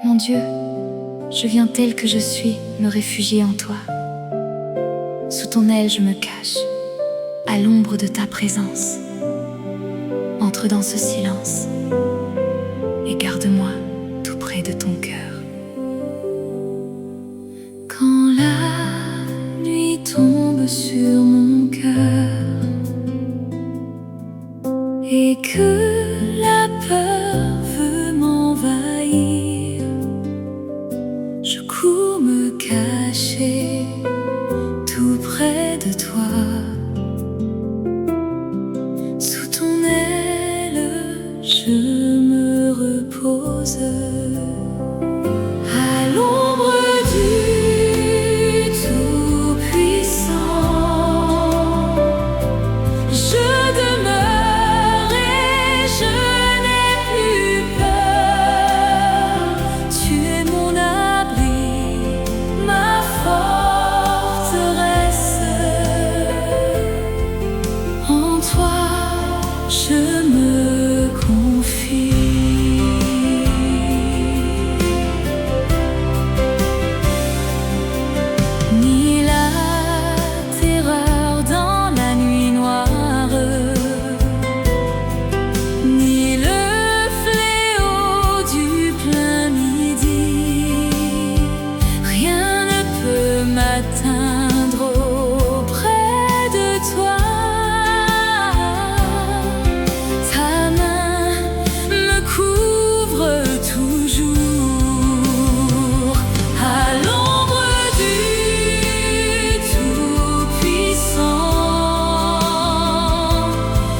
Mon Dieu, je viens tel que je suis me réfugier en toi. Sous ton aile je me cache, à l'ombre de ta présence. Entre dans ce silence et garde-moi tout près de ton cœur. Quand la nuit tombe sur mon cœur et que la peur veut m'envahir, je cours me cacher tout près de toi. Sous ton aile, je me repose à l'ombre du Tout-Puissant. Je demeure et je n'ai plus peur. Tu es mon abri, ma forteresse. En toi, je me confie. Ni la terreur dans la nuit noire, ni le fléau du plein midi, rien ne peut m'atteindre auprès de toi. Ta main me couvre toujours à l'ombre du Tout-Puissant.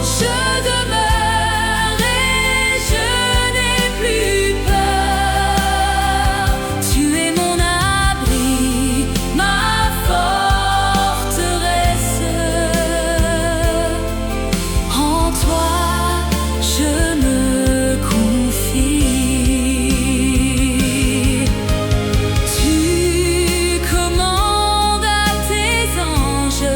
Je demeure et je n'ai plus peur. Tu es mon abri, ma forteresse. En toi, je me confie. Tu commandes à tes anges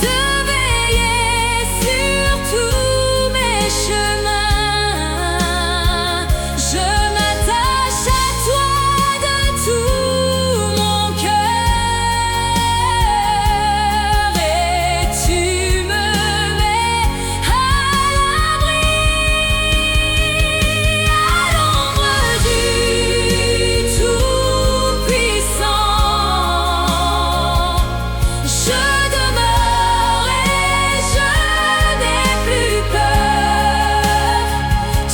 de veiller sur tous mes chemins. Je m'attache à toi de tout mon cœur et tu me mets à l'ombre du Tout-Puissant. Je demeure et je n'ai plus peur.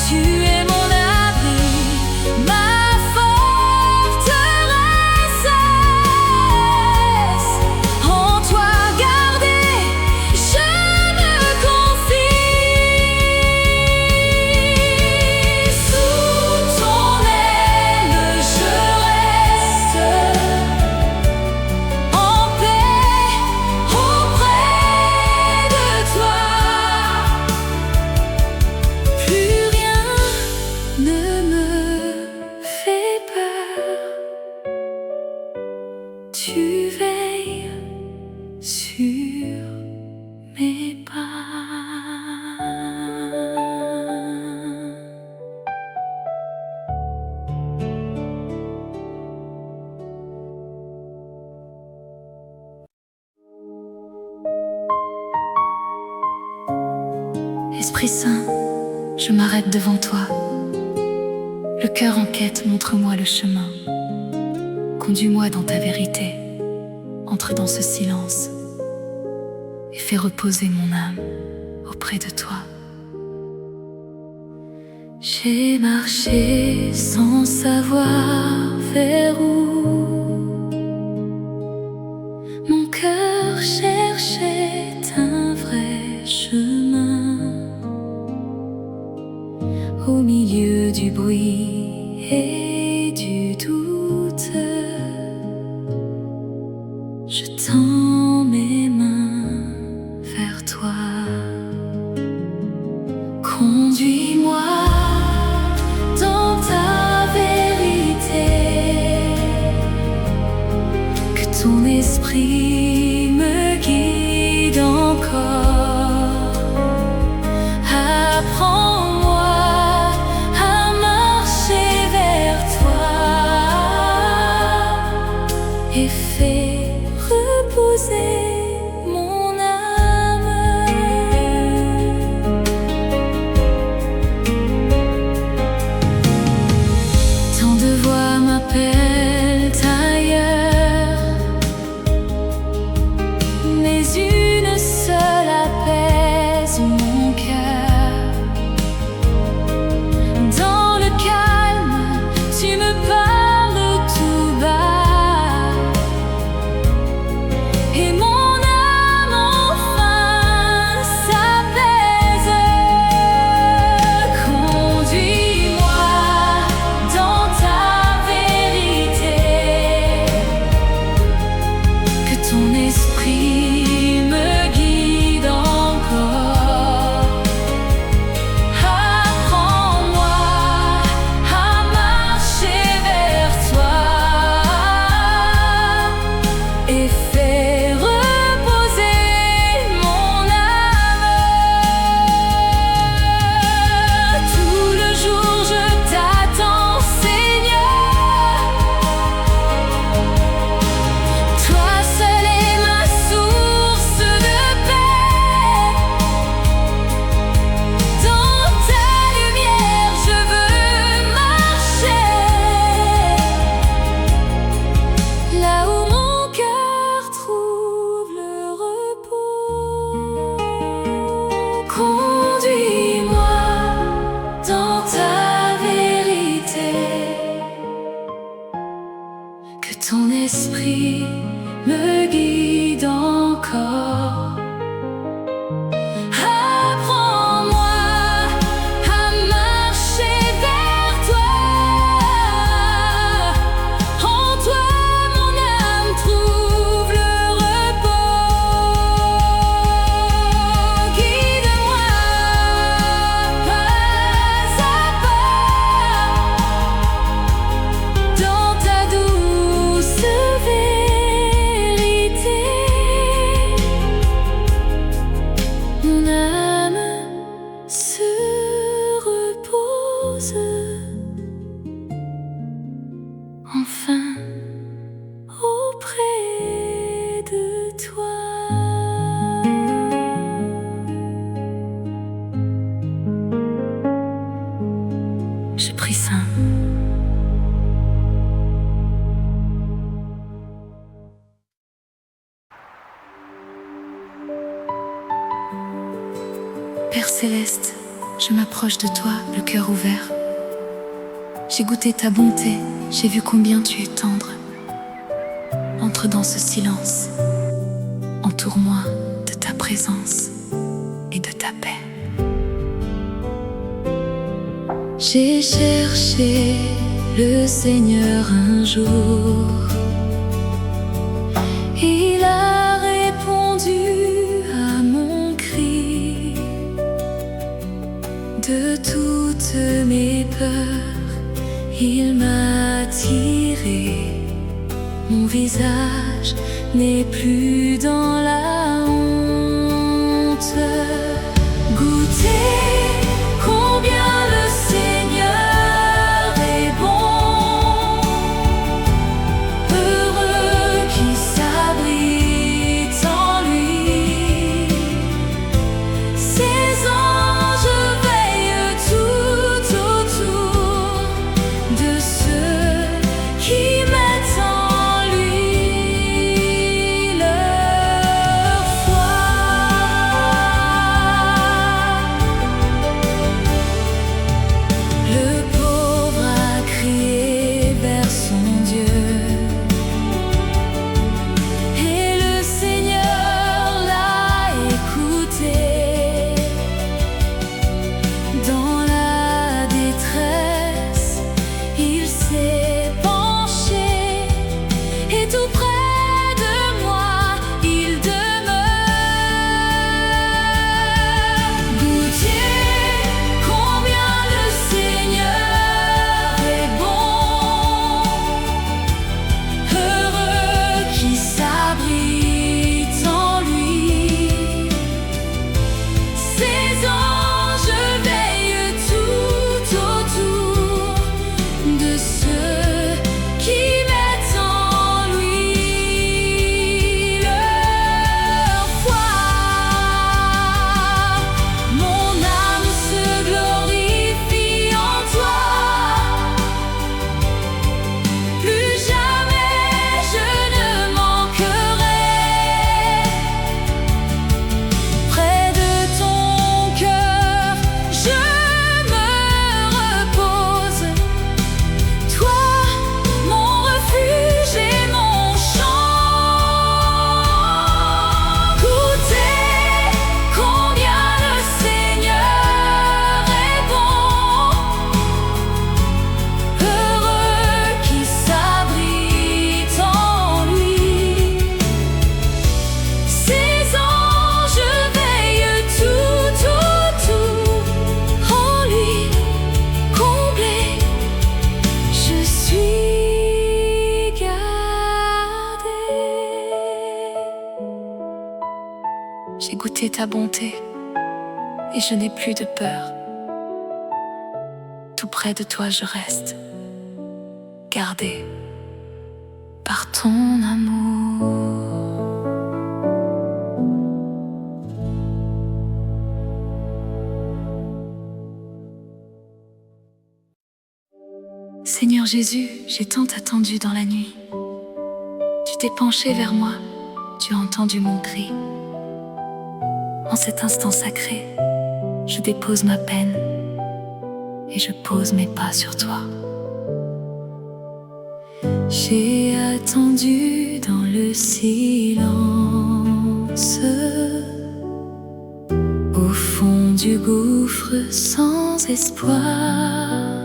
Tu es mon abri, ma forteresse. En toi gardé, je me confie. Sous ton aile, je reste en paix auprès de toi. Plus rien ne me fait peur. Tu veilles sur mes pas. Esprit Saint, je m'arrête devant toi. Le cœur en quête, montre-moi le chemin. Conduis-moi dans ta vérité. Entre dans ce silence et fais reposer mon âme auprès de toi. J'ai marché sans savoir vers où. Mon cœur cherchait un vrai chemin. Au milieu du bruit et du doute, je tends mes mains vers toi. Conduis-moi dans ta vérité, que ton esprit me guide encore. Apprends-moi à marcher enfin auprès de toi. Je prie Saint. Père céleste, je m'approche de toi, le cœur ouvert. J'ai goûté ta bonté, j'ai vu combien tu es tendre. Entre dans ce silence, entoure-moi de ta présence et de ta paix. J'ai cherché le Seigneur un jour. Il a répondu à mon cri. De toutes mes peurs, il m'a tiré. Mon visage n'est plus dans la honte. Goûtez combien le Seigneur est bon. Heureux qui s'abrite en lui. Ses anges veillent tout autour de ceux qui mettent en lui leur foi. Le pauvre a crié vers son Dieu, et le Seigneur l'a écouté. Dans la détresse, il s'est penché, et tout près de moi, il demeure. Goûtez combien le Seigneur est bon. Heureux qui s'abrite en lui. Ses anges veillent tout autour de ceux qui mettent en lui leur foi. Mon âme se glorifie en toi. Plus jamais je ne manquerai. Près de ton cœur, je me repose. Toi, mon refuge et mon chant. Goûtez combien le Seigneur est bon. Heureux qui s'abrite en lui. Ses anges veillent tout autour. En lui, comblé, je suis gardé. J'ai goûté ta bonté et je n'ai plus de peur. Tout près de toi je reste, gardé par ton amour. Seigneur Jésus, j'ai tant attendu dans la nuit. Tu t'es penché vers moi, tu as entendu mon cri. En cet instant sacré, je dépose ma peine et je pose mes pas sur toi. J'ai attendu dans le silence, au fond du gouffre sans espoir.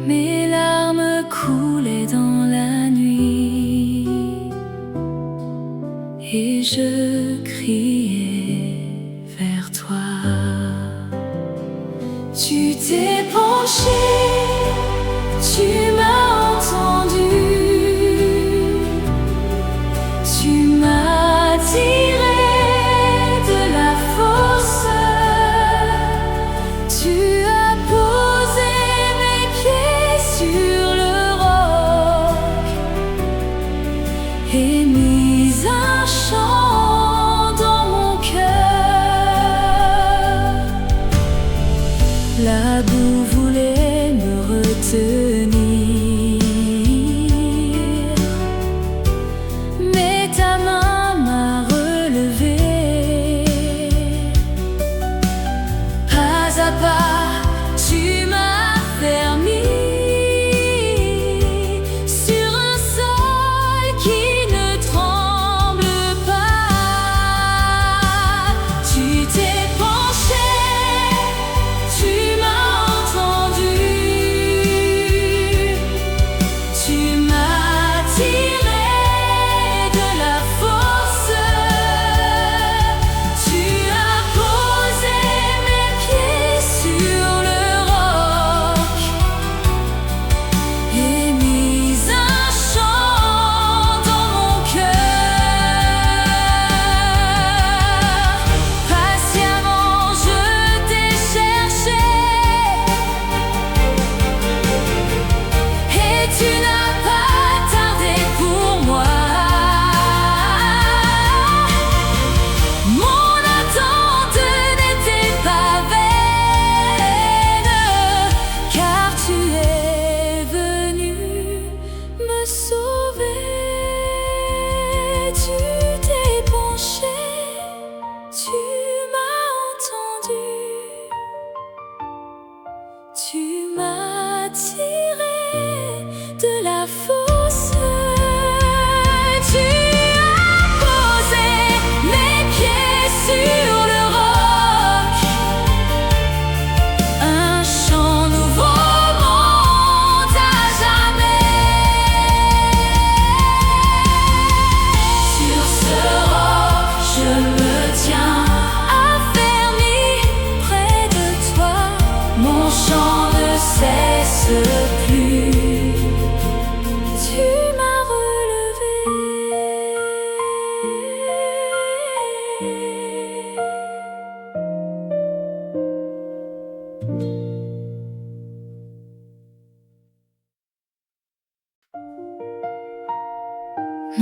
Mes larmes coulaient dans la nuit et je criais vers toi. Tu t'es penché, tu m'as entendu, tu m'as tiré de la fosse, tu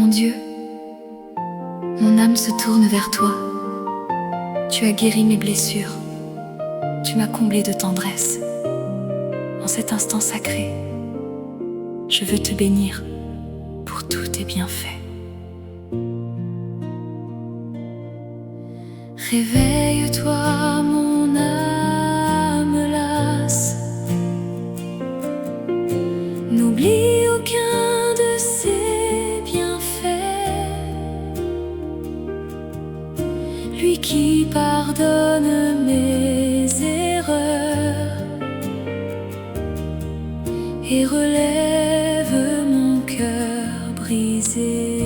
Mon Dieu, mon âme se tourne vers toi. Tu as guéri mes blessures. Tu m'as comblé de tendresse. En cet instant sacré, je veux te bénir pour tous tes bienfaits. Réveille-toi, mon âme lasse. N'oublie aucun de ses bienfaits. Lui qui pardonne mes erreurs et relève mon cœur brisé.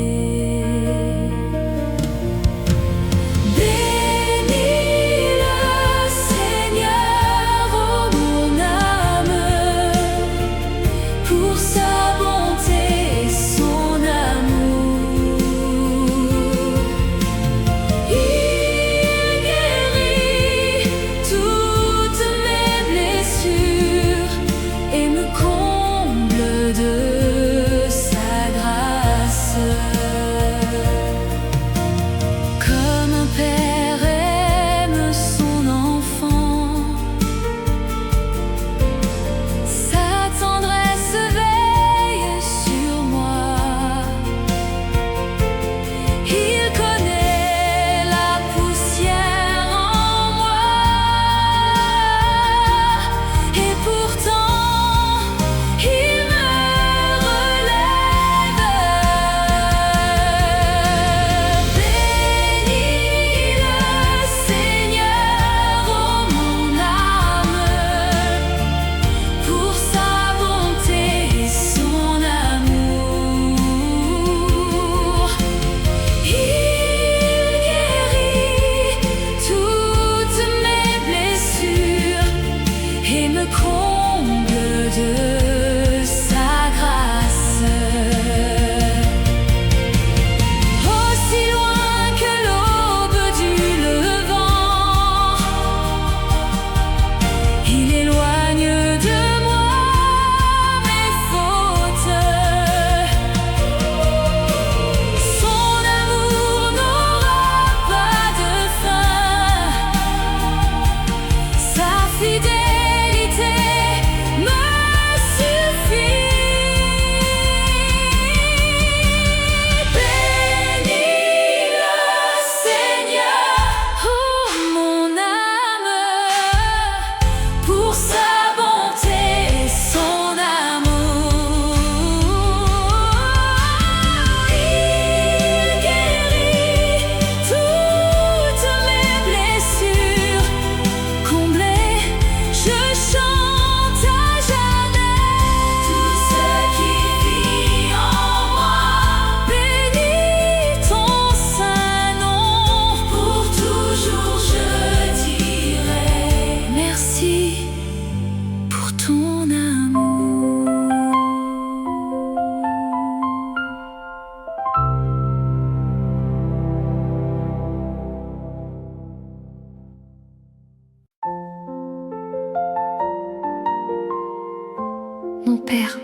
Mon Père,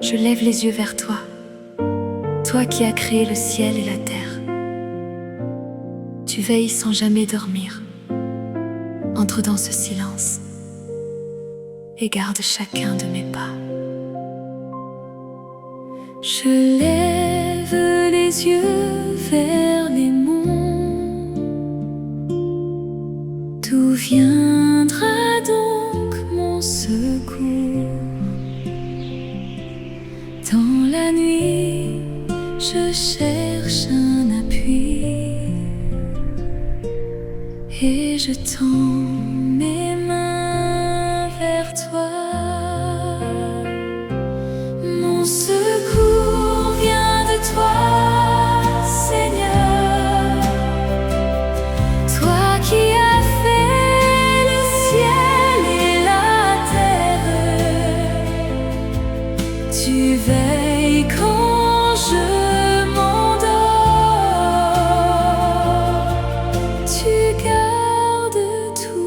je lève les yeux vers toi, toi qui as créé le ciel et la terre. Tu veilles sans jamais dormir. Entre dans ce silence et garde chacun de mes pas. Je lève les yeux vers les monts. D'où viendra donc mon secours? Dans la nuit, je cherche un appui et je tends mes mains vers toi. Mon secours vient de toi, Seigneur, toi qui as fait le ciel et la terre. Tu veilles quand je m'endors, tu gardes tout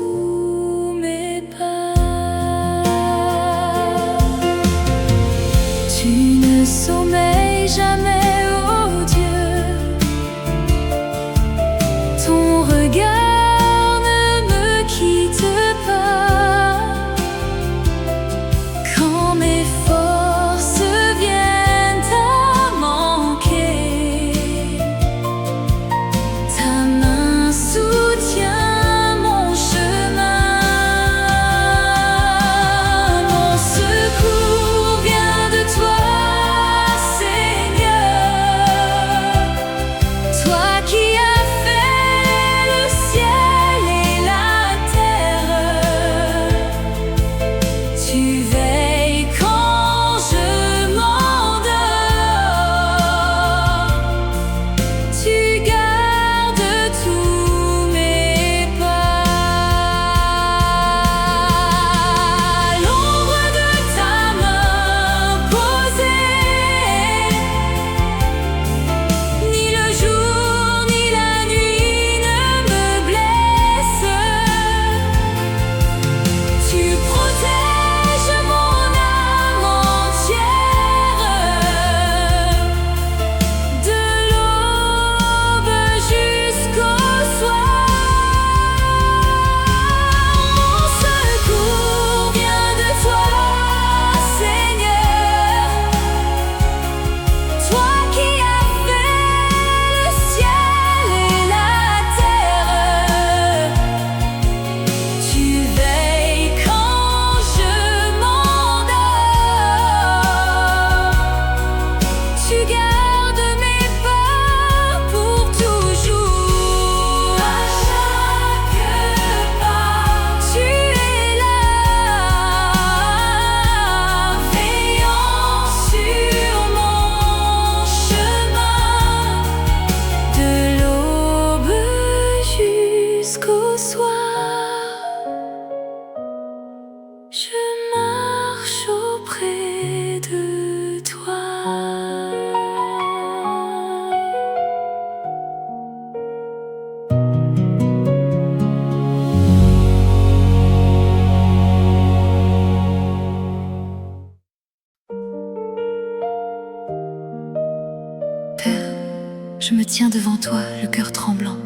toi, le cœur tremblant.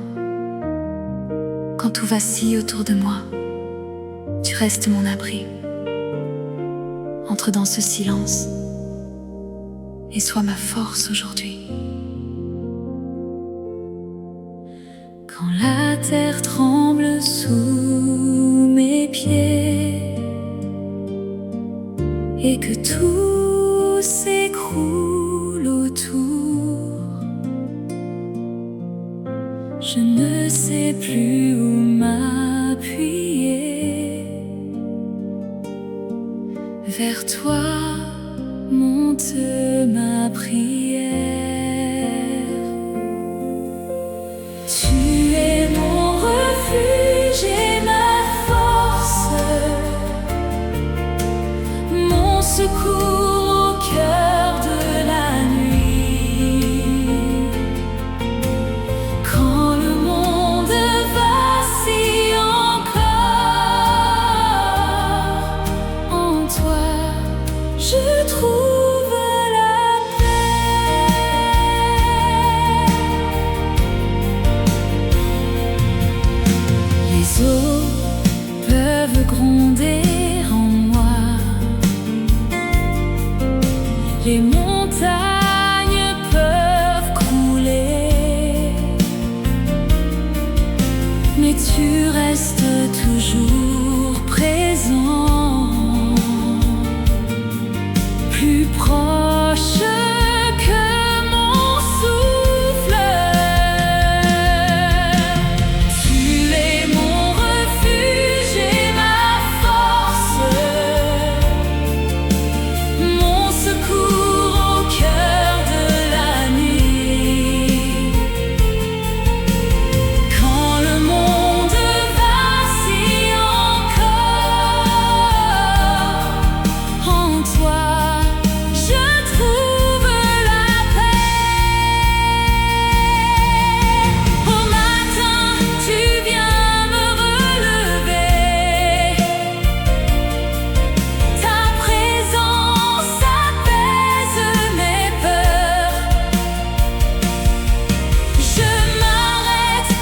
Quand tout vacille autour de moi, tu restes mon abri. Entre dans ce silence et sois ma force aujourd'hui. Quand la terre tremble sous mes pieds et que tout s'écroule autour, je ne sais plus où m'appuyer. Vers toi monte ma prière. Tu es mon refuge et ma force, mon secours au cœur de la nuit. Quand le monde vacille encore, en toi je trouve la paix. Les eaux peuvent gronder en moi, les montagnes peuvent crouler, mais tu restes toujours présent, plus proche que mon souffle. Tu es mon refuge et ma force, mon secours au cœur de la nuit. Quand le monde vacille encore, en toi je trouve la paix. Au matin, tu viens me relever. Ta présence apaise mes peurs. Je m'arrête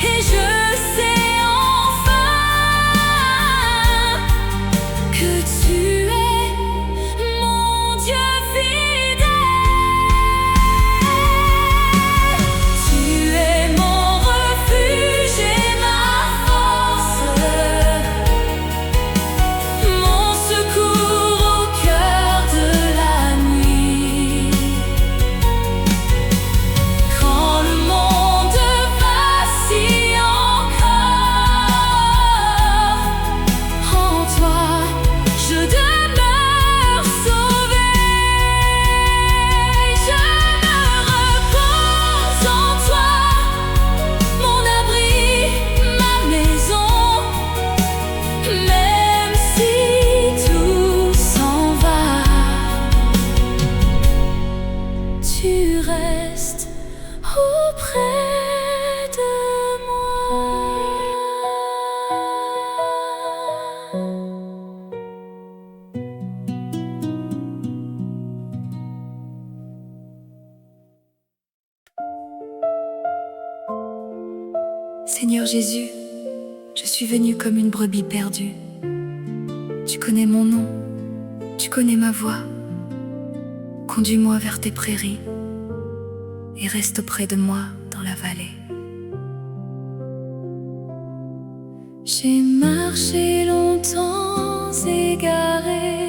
et je sais enfin que tu es mon Dieu fidèle. Tu es mon refuge et ma force, mon secours au cœur de la nuit. Quand le monde vacille encore, en toi je demeure sauvé. Je me repose en toi, mon abri, ma maison. Même si tout s'en va, tu restes auprès de moi. Seigneur Jésus, je suis venue comme une brebis perdue. Tu connais mon nom, tu connais ma voix. Conduis-moi vers tes prairies et reste auprès de moi dans la vallée. J'ai marché longtemps égaré,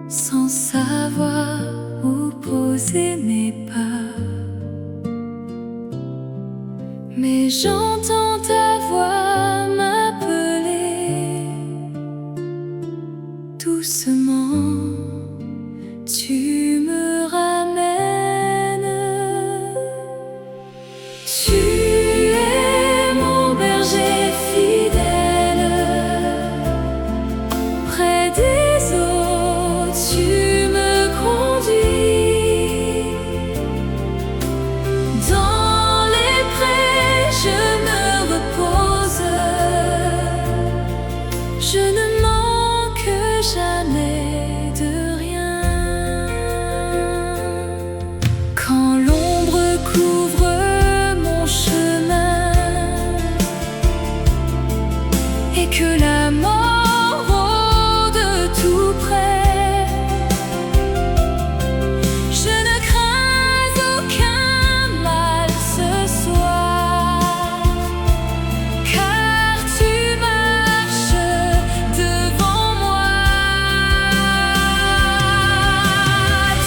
sans savoir où poser mes pas. Mais j'entends ta voix m'appeler doucement. Tu me ramènes. Tu es mon berger et que la mort rôde tout près. Je ne crains aucun mal ce soir, car tu marches devant moi.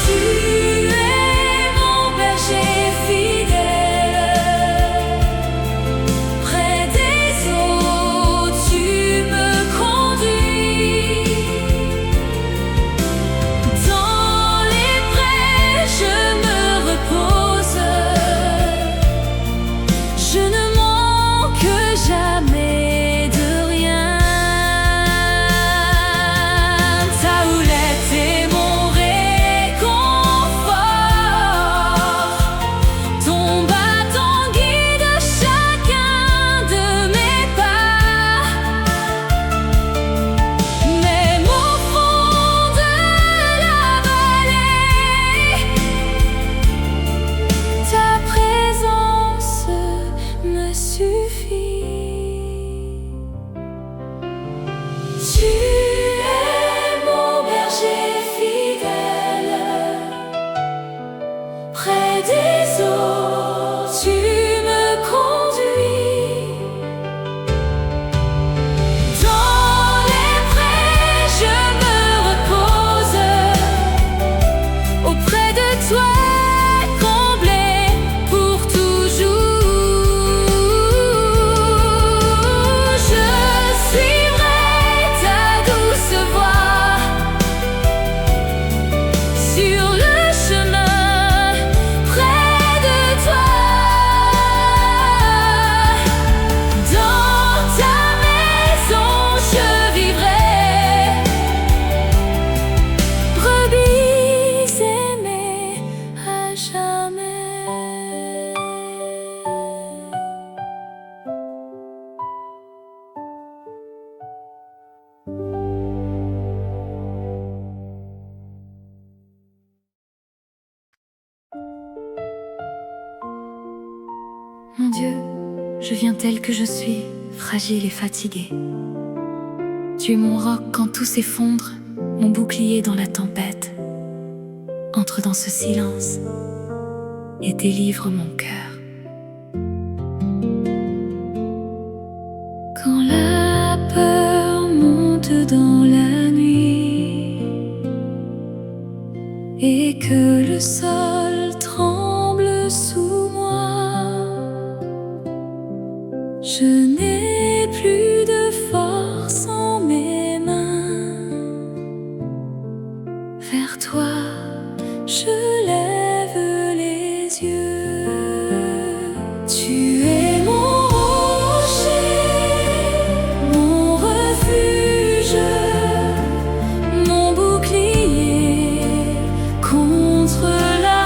Tu es mon berger fidèle, près des eaux tu me conduis. Dans les prés je me repose, je ne manque jamais de rien. Ta houlette est mon réconfort, ton bâton guide chacun de mes pas. Même au fond de la vallée, ta présence me suffit. Tu es mon berger fidèle, près des eaux tu me conduis. Dans les prés je me repose, auprès de toi comblé pour toujours. Je suivrai ta douce voix sur le chemin près de toi. Dans ta maison je vivrai, brebis aimée à jamais. Mon Dieu, je viens tel que je suis, fragile et fatiguée. Tu es mon roc quand tout s'effondre, mon bouclier dans la tempête. Entre dans ce silence et délivre mon cœur. Quand la peur monte dans la nuit et que le sol tremble sous moi, je n'ai plus de force en mes mains. Vers toi, je lève les yeux. Tu es mon rocher, mon refuge, mon bouclier contre la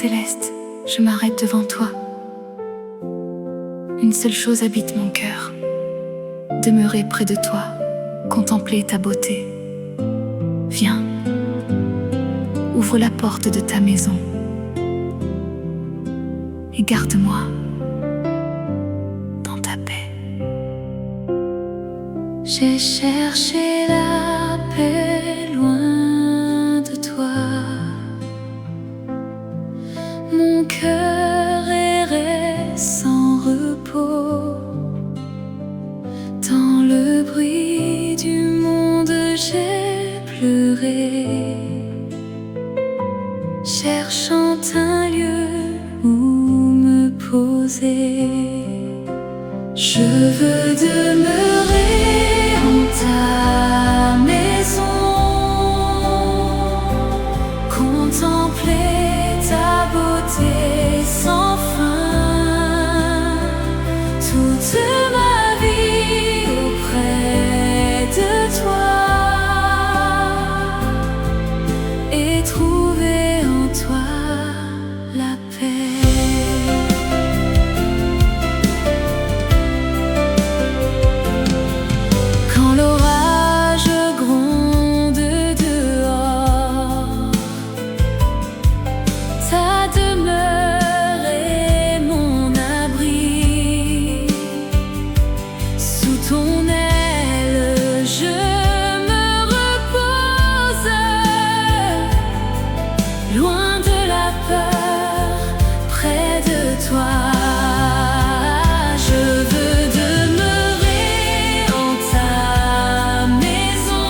céleste, je m'arrête devant toi. Une seule chose habite mon cœur, demeurer près de toi, contempler ta beauté. Viens, ouvre la porte de ta maison et garde-moi dans ta paix. J'ai cherché la paix loin de toi. Mon cœur errait sans repos. Dans le bruit du monde, j'ai pleuré, cherchant un lieu où me poser. Je veux demeurer en ta maison, contempler ta beauté sans fin, toute ma vie auprès de toi, et trouver en toi la paix. Quand l'orage gronde dehors, ta demeure est mon abri. Sous ton aile, je me repose, loin de la peur, près de toi. Je veux demeurer en ta maison,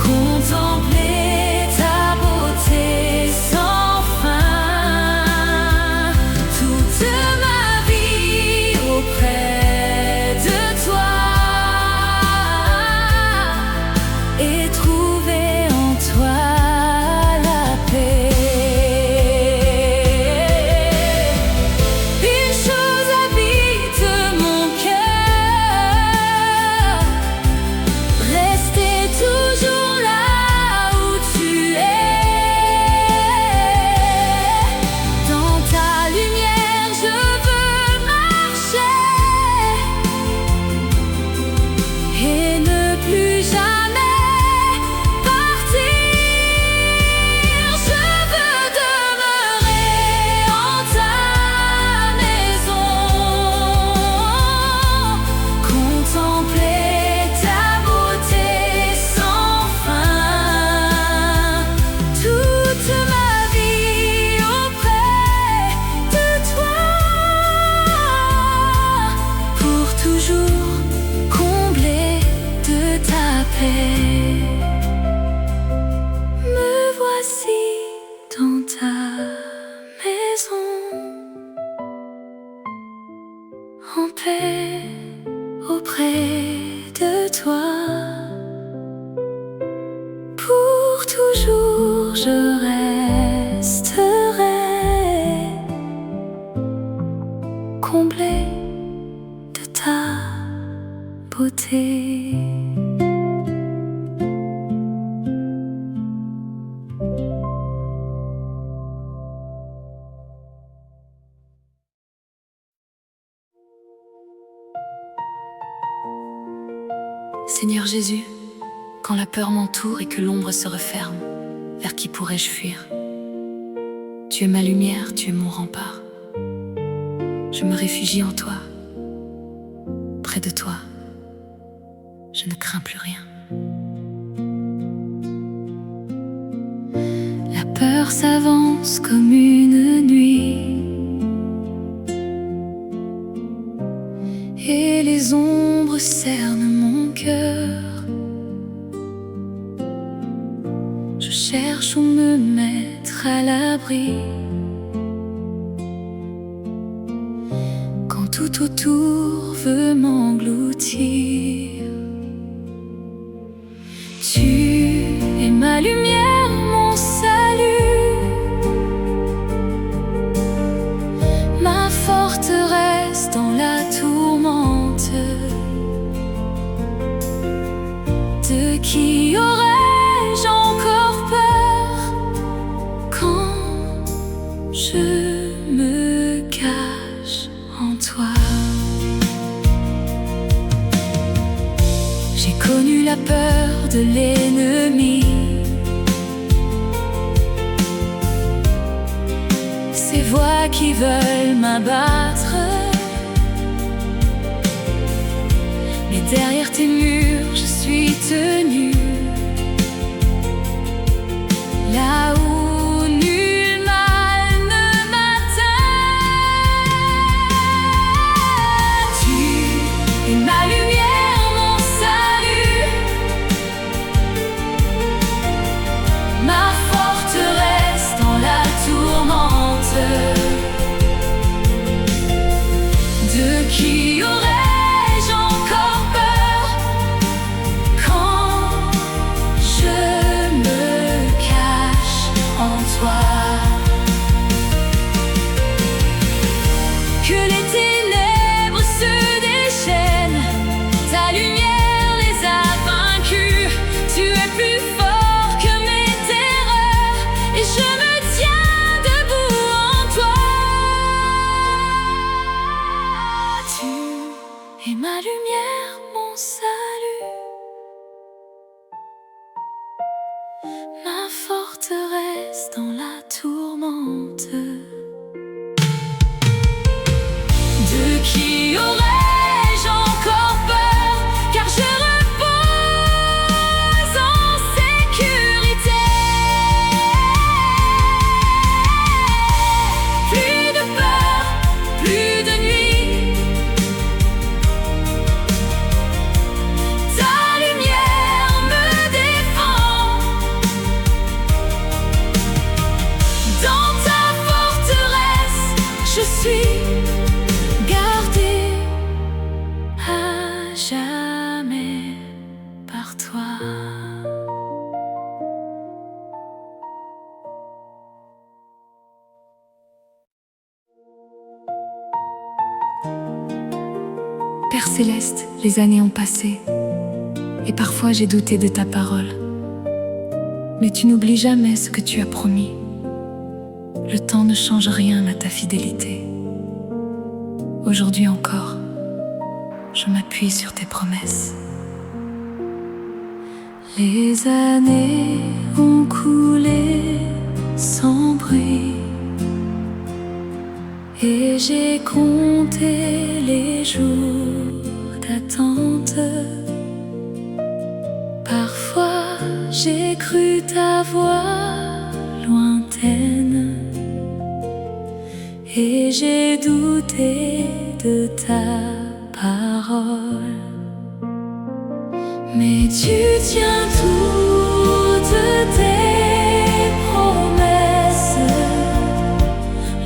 contempler ta beauté sans fin, toute ma vie auprès de toi, et trouver en toi la paix. Une chose habite mon cœur, rester toujours là où tu es. Dans ta lumière, je veux marcher et ne plus jamais partir. Je veux demeurer en ta maison, contempler ta beauté sans fin, toute ma vie auprès de toi, pour toujours combler de ta paix. Me voici dans ta maison, en paix auprès de toi. Pour toujours je resterai, comblé de ta beauté. Seigneur Jésus, quand la peur m'entoure et que l'ombre se referme, vers qui pourrais-je fuir? Tu es ma lumière, tu es mon rempart. Je me réfugie en toi. Près de toi, je ne crains plus rien. La peur s'avance comme une nuit, et les ombres cernent mon cœur. Je cherche où me mettre à l'abri, quand tout autour veut m'engloutir. Tu es ma lumière, mon salut, ma forteresse dans la tourmente. De qui aurais-je encore peur peur de l'ennemi. Ces voix qui veulent m'abattre, mais derrière tes murs je suis tenue, là où nul mal ne m'atteint. Tu es ma lumière, mon salut, ma forteresse dans la tourmente. De qui aurais-je encore peur quand je me cache en toi? Que les ténèbres se déchaînent, ta lumière les a vaincus. Tu es plus fort que mes terreurs et je me tiens debout en toi. Tu es ma lumière, mon salut, ma forteresse dans la tourmente. De qui aurais-je encore peur, car je repose en sécurité. Plus de peur, plus de nuit, ta lumière me défend. Dans ta forteresse, je suis gardée à jamais par toi. Père céleste, les années ont passé et parfois j'ai douté de ta parole. Mais tu n'oublies jamais ce que tu as promis. Le temps ne change rien à ta fidélité. Aujourd'hui encore, je m'appuie sur tes promesses. Les années ont coulé sans bruit et j'ai compté les jours d'attente. Parfois j'ai cru ta voix lointaine et j'ai douté de ta parole. Mais tu tiens toutes tes promesses,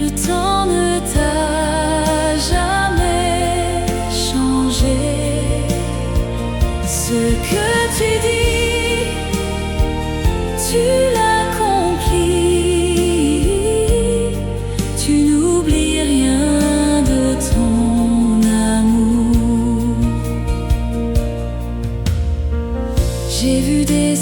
le temps ne t'a jamais changé. Ce que tu dis, tu l'accomplis. Tu n'oublies rien de ton amour. J'ai vu des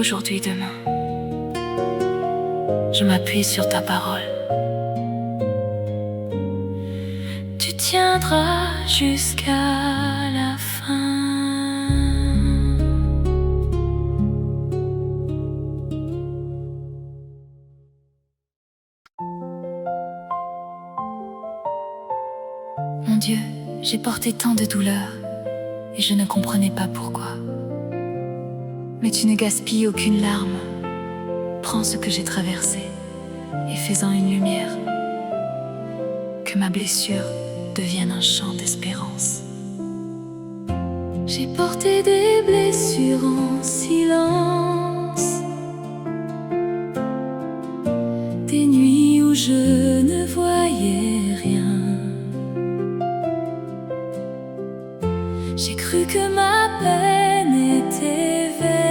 aujourd'hui, demain. Je m'appuie sur ta parole. Tu tiendras jusqu'à la fin. Mon Dieu, j'ai porté tant de douleurs et je ne comprenais pas pourquoi. Mais tu ne gaspilles aucune larme. Prends ce que j'ai traversé et fais-en une lumière. Que ma blessure devienne un chant d'espérance. J'ai porté des blessures en silence, des nuits où je ne voyais rien. J'ai cru que ma peine était vaine,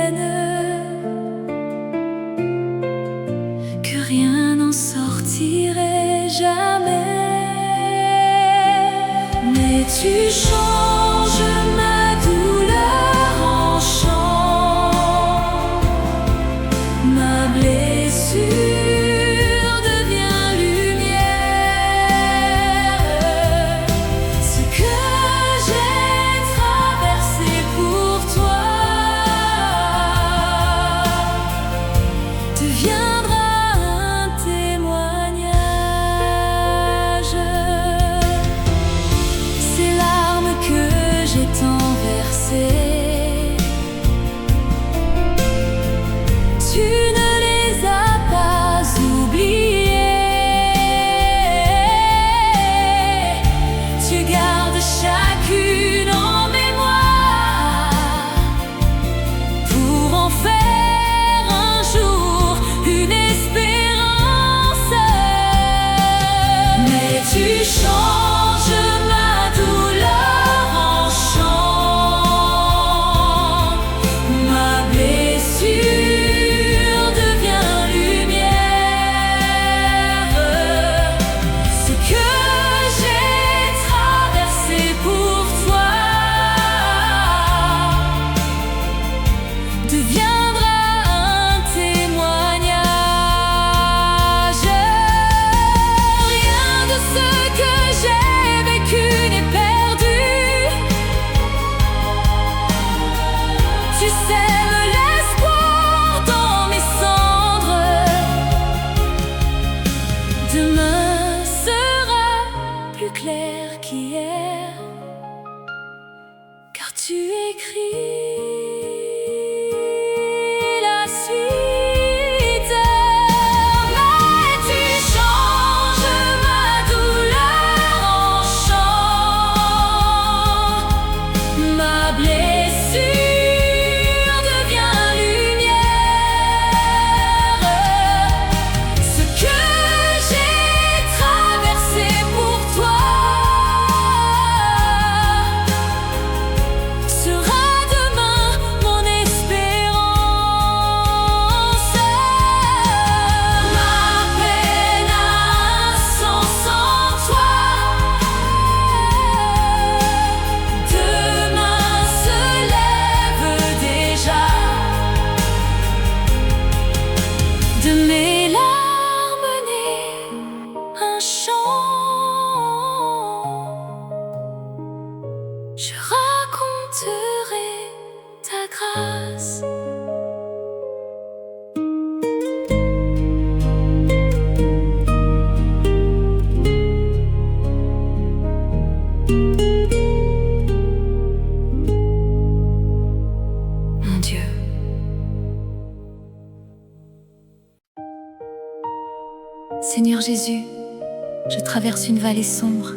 que rien n'en sortirait jamais. Mais tu changes ma douleur en chant, ma blessure devient lumière. Ce que j'ai traversé pour toi deviendra un témoignage. Ces larmes que j'ai tant versées, tu ne les as pas oubliées. Tu gardes chacune en mémoire pour en faire un jour une espérance. Mais tu changes ma douleur en chant, ma blessure devient lumière. Ce que j'ai traversé pour toi deviendra un témoignage. Rien de ce que j'ai vécu n'est perdu. Tu sèmes l'espoir dans mes cendres. Demain sera plus clair qu'hier, car tu écris la suite. Mais tu changes ma douleur en chant, ma blessure devient lumière. Ce que j'ai traversé pour toi sera demain mon espérance. Ma peine a un sens en toi. Demain se lève déjà. De mes larmes naît un chant. Je raconterai ta grâce. Mon Dieu, Seigneur Jésus, je traverse une vallée sombre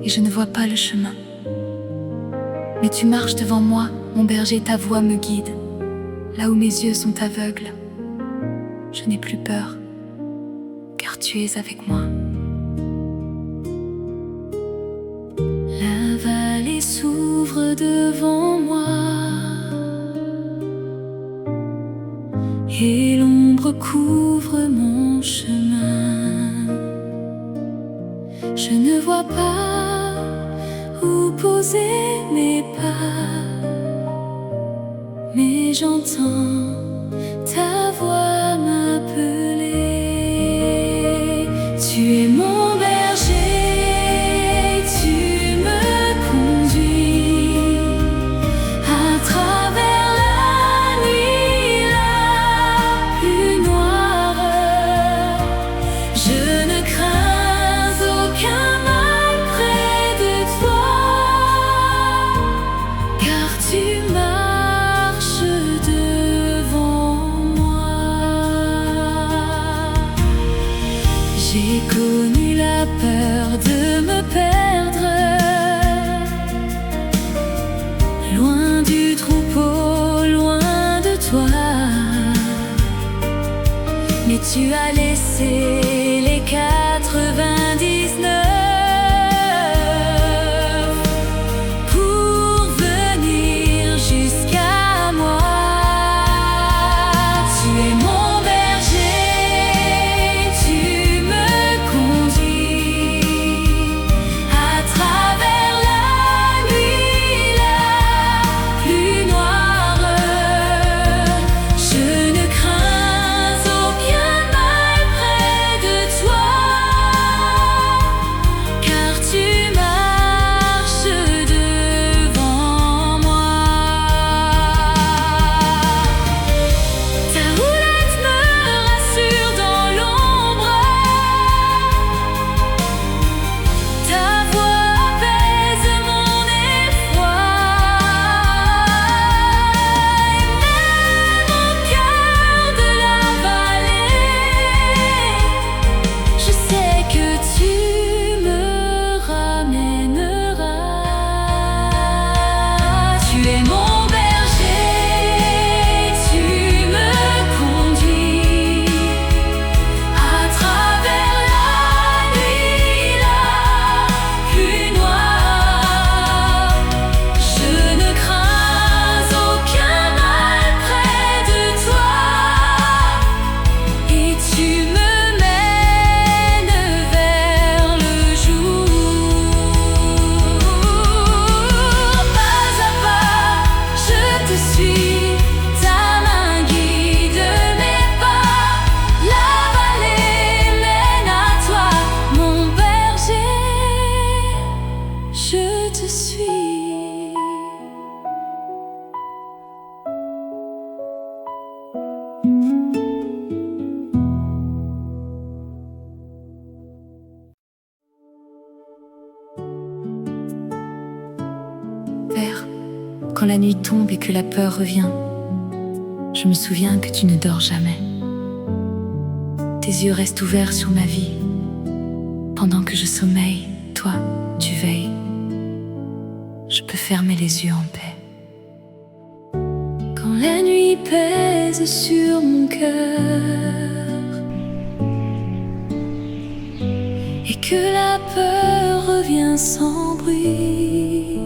et je ne vois pas le chemin. Mais tu marches devant moi, mon berger, ta voix me guide. Là où mes yeux sont aveugles, je n'ai plus peur, car tu es avec moi. La vallée s'ouvre devant moi et l'ombre couvre mon chemin. Je ne vois pas où poser mes pas, mais j'entends ta Tu as laissé les 99 pour venir jusqu'à moi. Tu es mon berger, tu me conduis à travers la nuit la plus noire. Je ne crains aucun mal près de toi, car tu marches devant moi. Ta roulette me rassure dans l'ombre, ta voix apaise mon effroi. Et même au cœur de la vallée, je sais que tu me ramèneras. Tu es mon berger, tu me conduis à travers la nuit la plus noire. Je ne crains aucun mal près de toi, et tu me mènes vers le jour. Pas à pas, je te suis, ta main guide mes pas. La vallée mène à toi, mon berger, je te suis. Père, quand la nuit tombe et que la peur revient, je me souviens que tu ne dors jamais. Tes yeux restent ouverts sur ma vie. Pendant que je sommeille, toi, tu veilles. Je peux fermer les yeux en paix. Quand la nuit pèse sur mon cœur et que la peur revient sans bruit,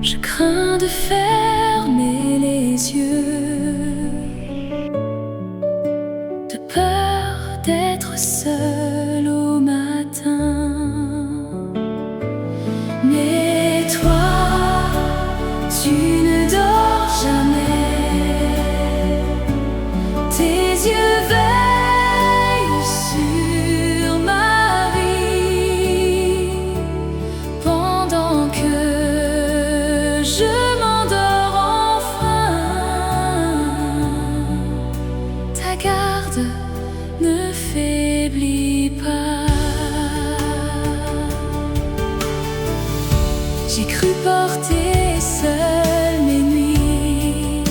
je crains de fermer les yeux, de peur d'être seul au matin. Mais toi, tu ne dors jamais. Tes yeux veillent sur ma vie pendant que je m'endors enfin. Ta garde ne faiblit pas. J'ai cru porter seul mes nuits,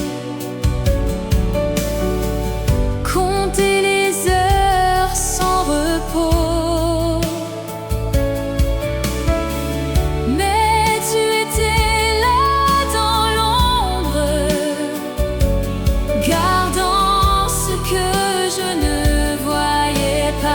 compter les heures sans repos. Mais tu étais là dans l'ombre, gardant ce que je ne voyais pas.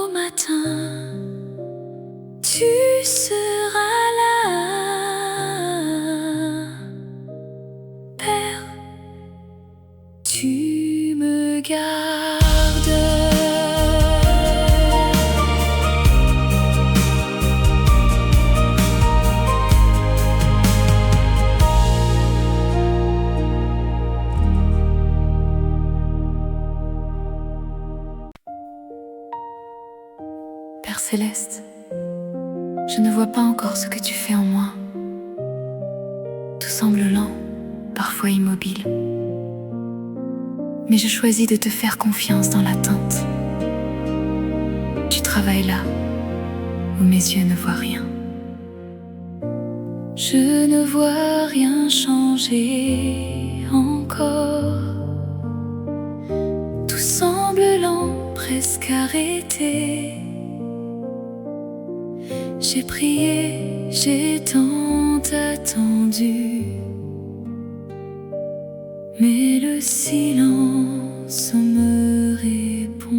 au matin, tu seras là. Père, tu me gardes. Père céleste, je ne vois pas encore ce que tu fais en moi. Tout semble lent, parfois immobile. Mais je choisis de te faire confiance dans l'attente. Tu travailles là, où mes yeux ne voient rien. Je ne vois rien changer encore. Tout semble lent, presque arrêté. J'ai prié, j'ai tant attendu, mais le silence me répond.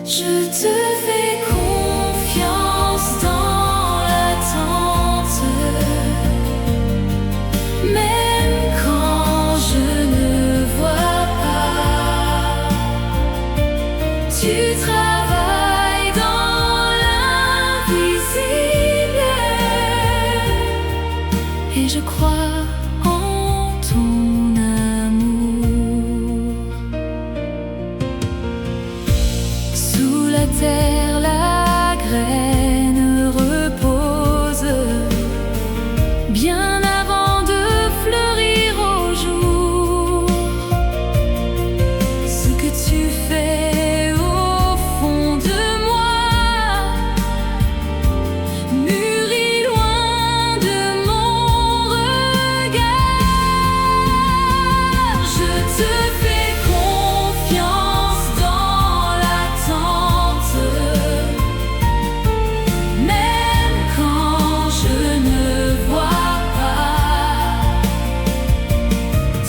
Je te fais confiance dans l'attente, même quand je ne vois pas. Tu travailles dans l'invisible, et je crois en ton amour. Sous la terre, la graine repose, bien avant de fleurir au jour. Ce que tu fais au fond de moi mûrit loin de mon regard. Je te fais confiance dans l'attente, même quand je ne vois pas.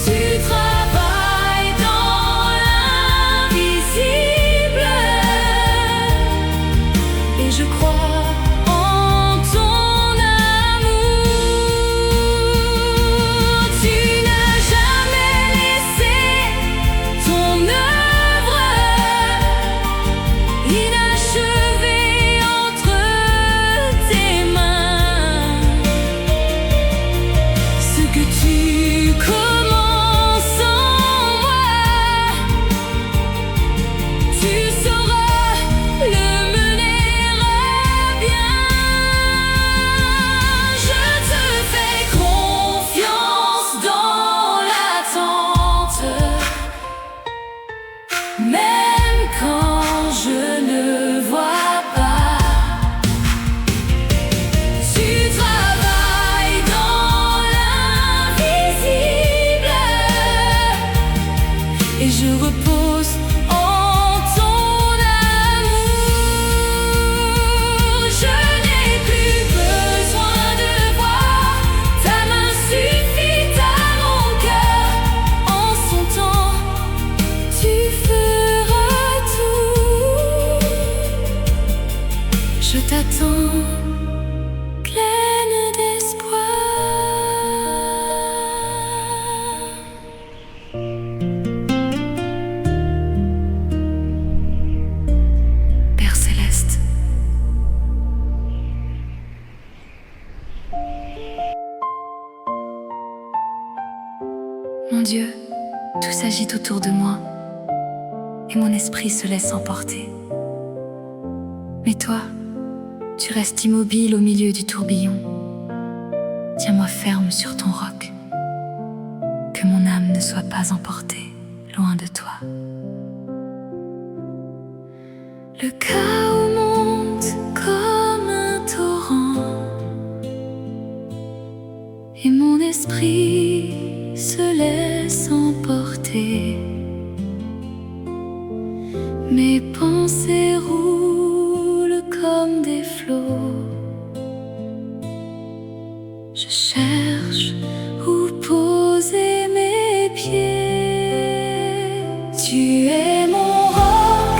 Tu travailles dans l'invisible, et je crois en ton amour. Tu n'as jamais laissé ton œuvre inachevée entre tes mains. Ce que tu commences en moi, tu sauras le mener à bien. Je te fais confiance dans l'attente, même quand je ne vois pas. Tu travailles dans l'invisible, et je repose en ton amour. Je n'ai plus besoin de voir, ta main suffit à mon cœur. En son temps, tu feras tout. Je t'attends, pleine d'espoir. Père céleste, mon Dieu, tout s'agite autour de moi, et mon esprit se laisse emporter. Mais toi, tu restes immobile au milieu du tourbillon. Tiens-moi ferme sur ton roc, que mon âme ne soit pas emportée loin de toi. Le chaos monte comme un torrent, et mon esprit se laisse emporter. Mes pensées roulent comme des flots. Je cherche où poser mes pieds. Tu es mon roc,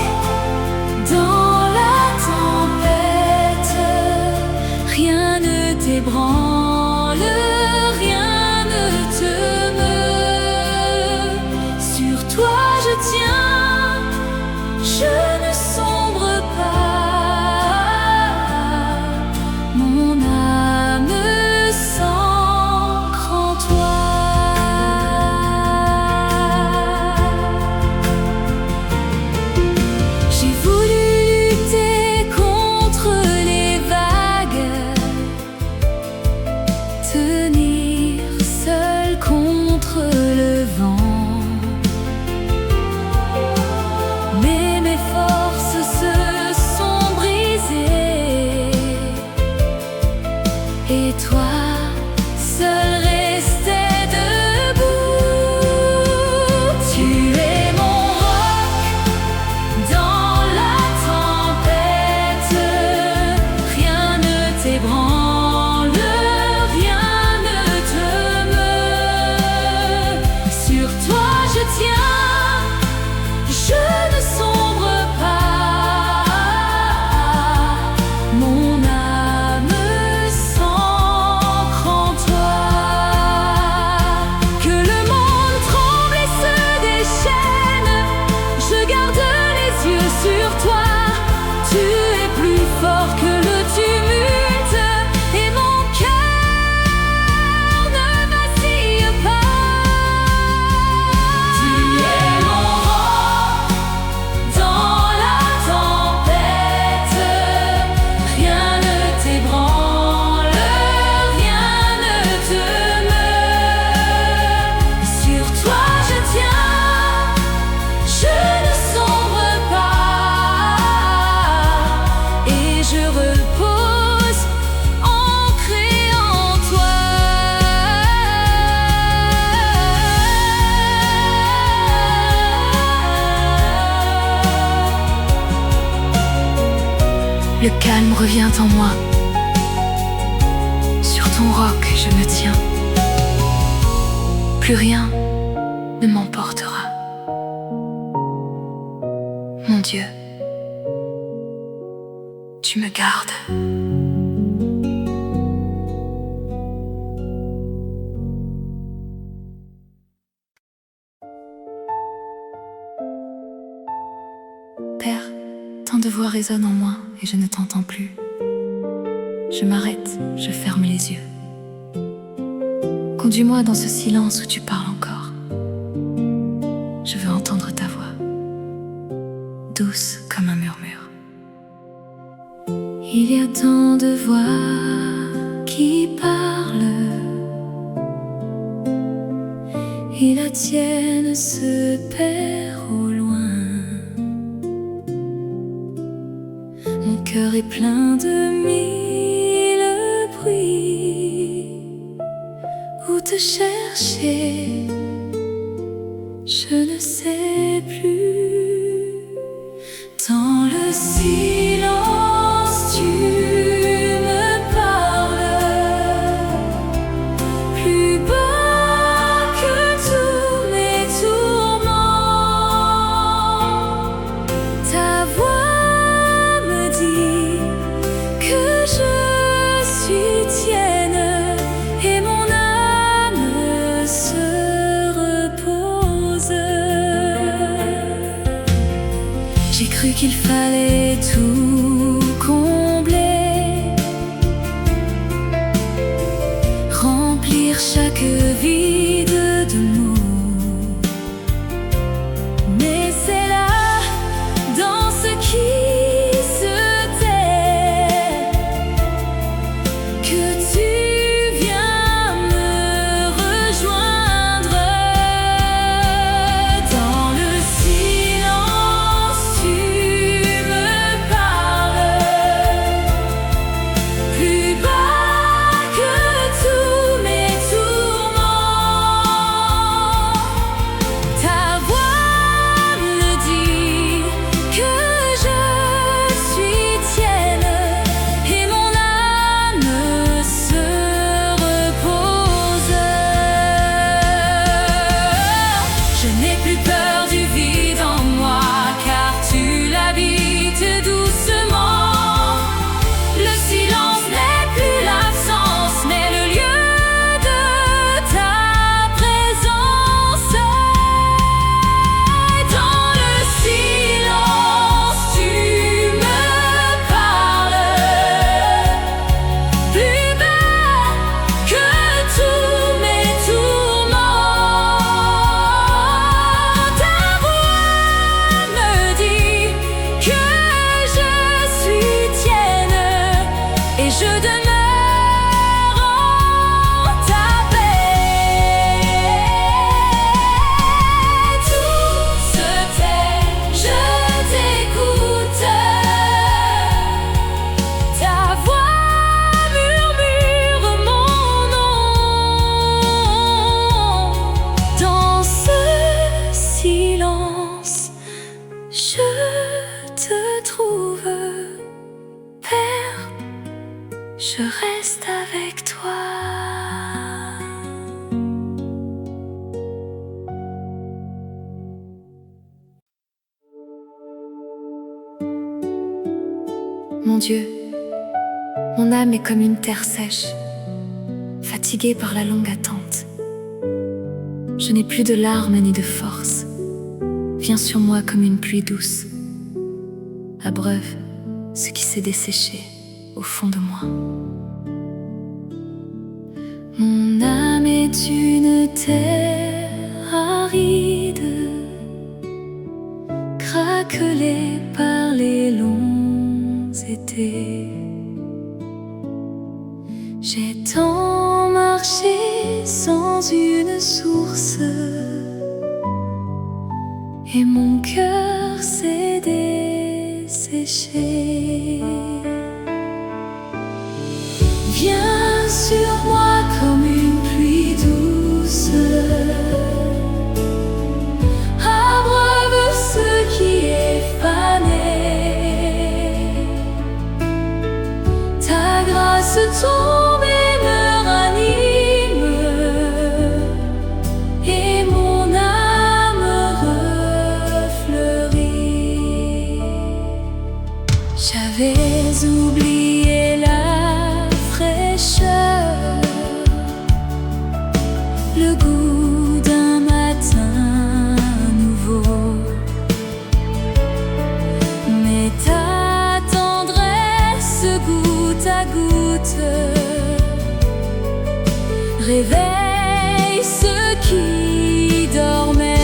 Le calme revient en moi. Sur ton roc je me tiens. Plus rien ne m'emportera. Mon Dieu, tu me gardes. Père, tant de voix résonnent en moi et je ne t'entends plus. Je m'arrête, je ferme les yeux. Conduis-moi dans ce silence où tu parles encore. Je veux entendre ta voix, douce comme un murmure. Il y a tant de voix qui parlent, et la tienne se perd au loin. Mon cœur est plein de mille bruits. Où te chercher, je ne sais plus. Dans le silence, tu me parles, plus bas que tous mes tourments. Ta voix me dit que je suis tienne et mon âme se repose. J'ai cru qu'il fallait tout combler, remplir chaque vide de mots. Mais c'est là, dans ce qui se tait, que tu viens me rejoindre. Dans le silence, tu me parles, plus bas que tous mes tourments. Ta voix me dit que je suis tienne et mon âme se repose. Je n'ai plus peur du vide en moi, car tu l'habites doucement. Le silence n'est plus l'absence, mais le lieu de ta présence. Dans le silence, tu me parles, plus bas que tous mes tourments. Ta voix me dit que je suis tienne et je demeure en ta paix. Tout se tait, je t'écoute. Ta voix murmure mon nom. Dans ce silence, je te trouve, Père, je reste avec toi. Mon Dieu, mon âme est comme une terre sèche, fatiguée par la longue attente. Je n'ai plus de larmes ni de force. Viens sur moi comme une pluie douce, abreuve ce qui s'est desséché au fond de moi. Mon âme est une terre aride, craquelée par les longs étés. J'ai tant marché sans une source, et mon cœur s'est desséché. Viens sur moi comme une pluie douce, abreuve ce qui est fané. J'avais oublié la fraîcheur, le goût d'un matin nouveau. Mais ta tendresse goutte à goutte réveille ceux qui dormaient.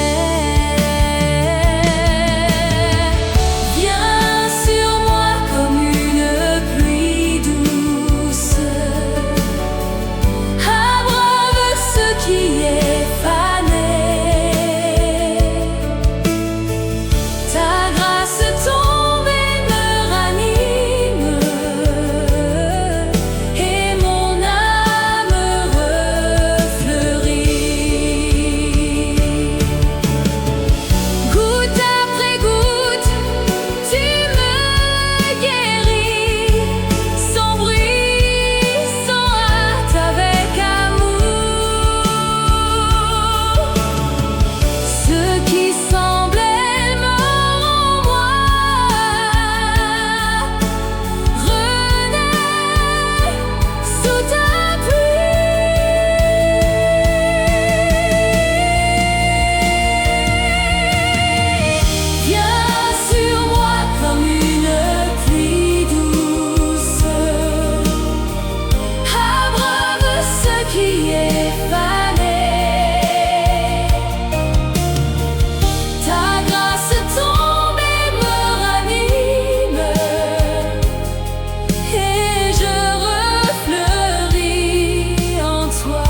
Viens sur moi comme une pluie douce, abreuve ce qui est fané. Ta grâce tombe et me ranime, et mon âme refleurit. Goutte après goutte, tu me guéris, sans bruit, sans hâte, avec amour. Ce qui semblait mort en moi renaît sous ta pluie. Viens sur moi comme une pluie douce, abreuve ce qui est fané. Ta grâce tombe et me ranime, et je refleuris en toi.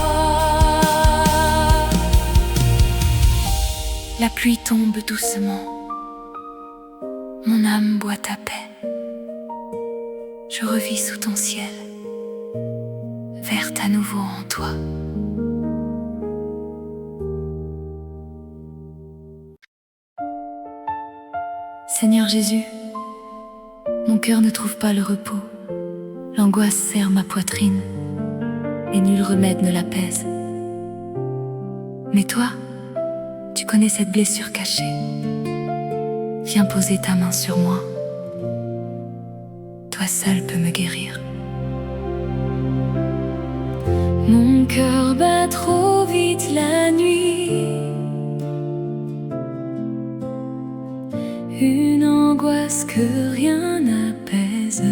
La pluie tombe doucement, mon âme boit ta paix. Je revis sous ton ciel, verte à nouveau en toi. Seigneur Jésus, mon cœur ne trouve pas le repos. L'angoisse serre ma poitrine, et nul remède ne l'apaise. Mais toi, tu connais cette blessure cachée. Viens poser ta main sur moi. Toi seul peux me guérir. Mon cœur bat trop vite la nuit, une angoisse que rien n'apaise.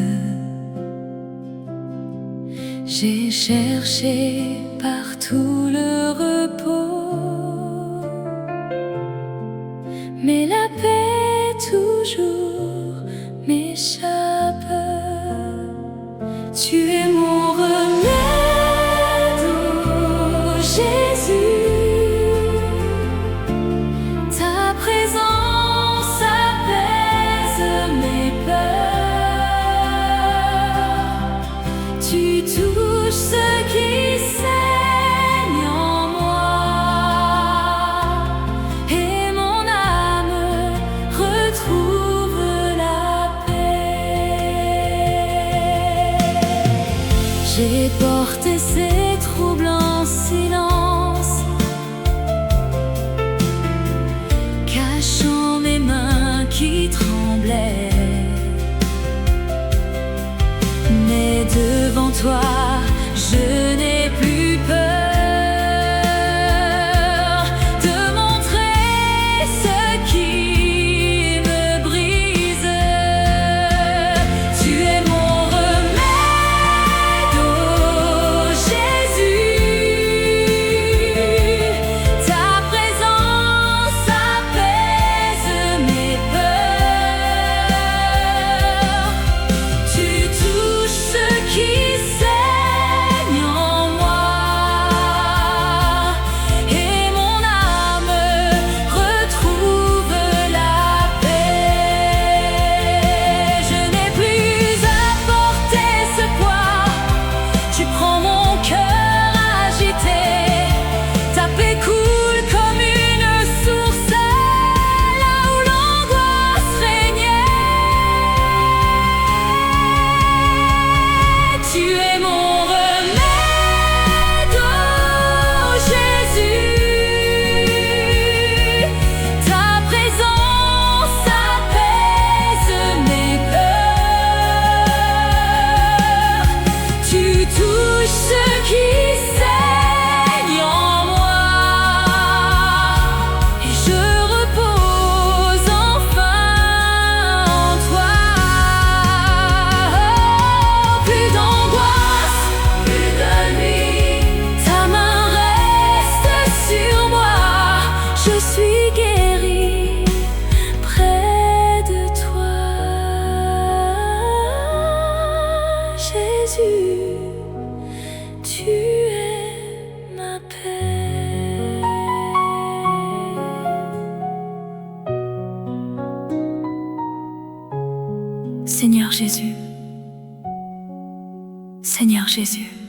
J'ai cherché partout le repos, mais la paix toujours m'échappe. Tu es mon remède, ô Jésus. Ta présence apaise mes peurs. Tu touches ce qui saigne en moi, et mon âme retrouve la paix. J'ai porté ces troubles en silence, cachant mes mains qui tremblaient. Mais devant toi, je n'ai plus peur de montrer ce qui me brise. Tu es mon remède, ô Jésus. Seigneur Jésus. Seigneur Jésus.